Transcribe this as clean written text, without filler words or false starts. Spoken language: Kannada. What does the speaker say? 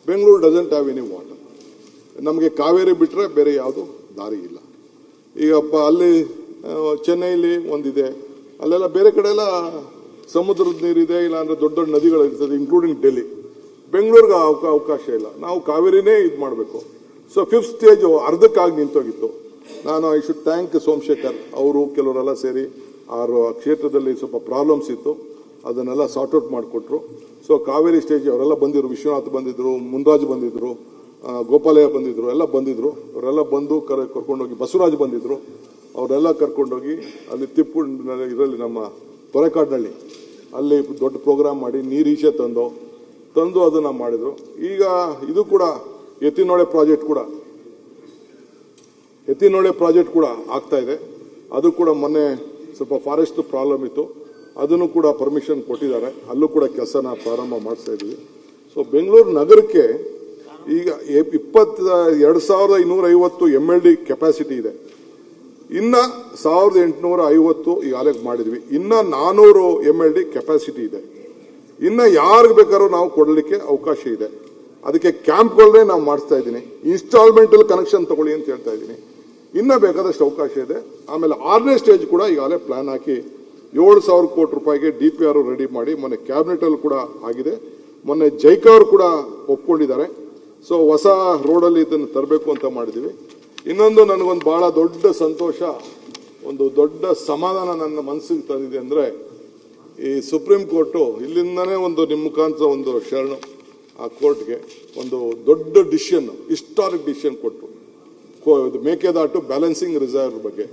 Bengaluru doesn't have any water. ನಮಗೆ ಕಾವೇರಿ ಬಿಟ್ಟರೆ ಬೇರೆ ಯಾವುದು ದಾರಿ ಇಲ್ಲ. ಈಗ ಅಲ್ಲಿ ಚೆನ್ನೈಲಿ ಒಂದಿದೆ, ಅಲ್ಲೆಲ್ಲ ಬೇರೆ ಕಡೆ ಎಲ್ಲ ಸಮುದ್ರದ ನೀರಿದೆ, ಇಲ್ಲಾಂದ್ರೆ ದೊಡ್ಡ ದೊಡ್ಡ ನದಿಗಳು ಇರ್ತದೆ, ಇನ್ಕ್ಲೂಡಿಂಗ್ ಡೆಲ್ಲಿ. ಬೆಂಗಳೂರಿಗೆ ಅವಕಾಶ ಇಲ್ಲ, ನಾವು ಕಾವೇರಿನೇ ಇದು ಮಾಡಬೇಕು. ಸೊ 5th ಸ್ಟೇಜ್ ಅರ್ಧಕ್ಕಾಗಿ ನಿಂತೋಗಿತ್ತು. ನಾನು ಐ ಶುಡ್ ಥ್ಯಾಂಕ್ ಸೋಮಶೇಖರ್ ಅವರು, ಕೆಲವರೆಲ್ಲ ಸೇರಿ ಆ ಕ್ಷೇತ್ರದಲ್ಲಿ ಸ್ವಲ್ಪ ಪ್ರಾಬ್ಲಮ್ಸ್ ಇತ್ತು, ಅದನ್ನೆಲ್ಲ ಸಾರ್ಟ್ ಔಟ್ ಮಾಡಿಕೊಟ್ರು. ಸೊ ಕಾವೇರಿ ಸ್ಟೇಜ್ ಅವರೆಲ್ಲ ಬಂದಿದ್ರು, ವಿಶ್ವನಾಥ್ ಬಂದಿದ್ರು, ಮುನ್ರಾಜ್ ಬಂದಿದ್ರು, ಗೋಪಾಲಯ್ಯ ಬಂದಿದ್ರು, ಎಲ್ಲ ಬಂದಿದ್ರು. ಅವರೆಲ್ಲ ಬಂದು ಕರ್ಕೊಂಡೋಗಿ, ಬಸವರಾಜ್ ಬಂದಿದ್ರು, ಅವರೆಲ್ಲ ಕರ್ಕೊಂಡೋಗಿ ಅಲ್ಲಿ ತಿಪ್ಪು ಇದರಲ್ಲಿ ನಮ್ಮ ತೊರೆಕಾಡಿನಳ್ಳಿ ಅಲ್ಲಿ ದೊಡ್ಡ ಪ್ರೋಗ್ರಾಮ್ ಮಾಡಿ ನೀರು ಈಚೆ ತಂದು ಅದನ್ನು ಮಾಡಿದ್ರು. ಈಗ ಇದು ಕೂಡ ಎತ್ತಿನೊಳೆ ಪ್ರಾಜೆಕ್ಟ್ ಕೂಡ ಆಗ್ತಾ ಇದೆ. ಅದು ಕೂಡ ಮೊನ್ನೆ ಸ್ವಲ್ಪ ಫಾರೆಸ್ಟ್ ಪ್ರಾಬ್ಲಮ್ ಇತ್ತು, ಅದನ್ನು ಕೂಡ ಪರ್ಮಿಷನ್ ಕೊಟ್ಟಿದ್ದಾರೆ, ಅಲ್ಲೂ ಕೂಡ ಕೆಲಸನ ಪ್ರಾರಂಭ ಮಾಡಿಸ್ತಾ ಇದ್ದೀವಿ. ಸೊ ಬೆಂಗಳೂರು ನಗರಕ್ಕೆ ಈಗ 22,250 MLD ಕೆಪಾಸಿಟಿ ಇದೆ. ಇನ್ನ 1,850 ಈಗಾಗಲೇ ಮಾಡಿದ್ವಿ. ಇನ್ನ 400 MLD ಕೆಪಾಸಿಟಿ ಇದೆ. ಇನ್ನ ಯಾರಿಗೆ ಬೇಕಾದ್ರೂ ನಾವು ಕೊಡಲಿಕ್ಕೆ ಅವಕಾಶ ಇದೆ. ಅದಕ್ಕೆ ಕ್ಯಾಂಪ್ಗಳನ್ನೇ ನಾವು ಮಾಡಿಸ್ತಾ ಇದ್ದೀನಿ. ಇನ್ಸ್ಟಾಲ್ಮೆಂಟ್ ಅಲ್ಲಿ ಕನೆಕ್ಷನ್ ತಗೊಳ್ಳಿ ಅಂತ ಹೇಳ್ತಾ ಇದ್ದೀನಿ. ಇನ್ನ ಬೇಕಾದಷ್ಟು ಅವಕಾಶ ಇದೆ. ಆಮೇಲೆ 6ನೇ ಸ್ಟೇಜ್ ಕೂಡ ಈಗಾಗಲೇ ಪ್ಲಾನ್ ಹಾಕಿ 7,000 ಕೋಟಿ ರೂಪಾಯಿಗೆ DPR ರೆಡಿ ಮಾಡಿ ಮೊನ್ನೆ ಕ್ಯಾಬಿನೆಟ್ ಅಲ್ಲಿ ಕೂಡ ಆಗಿದೆ. ಮೊನ್ನೆ ಜೈಕಾ ಅವರು ಕೂಡ ಒಪ್ಕೊಂಡಿದ್ದಾರೆ. ಸೊ ಹೊಸ ರೋಡಲ್ಲಿ ಇದನ್ನು ತರಬೇಕು ಅಂತ ಮಾಡಿದ್ದೀವಿ. ಇನ್ನೊಂದು ನನಗೊಂದು ಬಹಳ ದೊಡ್ಡ ಸಂತೋಷ, ಒಂದು ದೊಡ್ಡ ಸಮಾಧಾನ ನನ್ನ ಮನಸ್ಸಿಗೆ ತಂದಿದೆ ಅಂದರೆ, ಈ ಸುಪ್ರೀಂ ಕೋರ್ಟು ಇಲ್ಲಿಂದನೇ ಒಂದು ನಿಮ್ಮ ಮುಖಾಂತರ ಒಂದು ಶರಣು ಆ ಕೋರ್ಟ್ಗೆ ಒಂದು ದೊಡ್ಡ ಡಿಸಿಷನ್, ಹಿಸ್ಟಾರಿಕ್ ಡಿಸಿಷನ್ ಕೊಟ್ಟರು. ಮೇಕೆದಾಟು ಬ್ಯಾಲೆನ್ಸಿಂಗ್ ರಿಸರ್ವ್ ಬಗ್ಗೆ.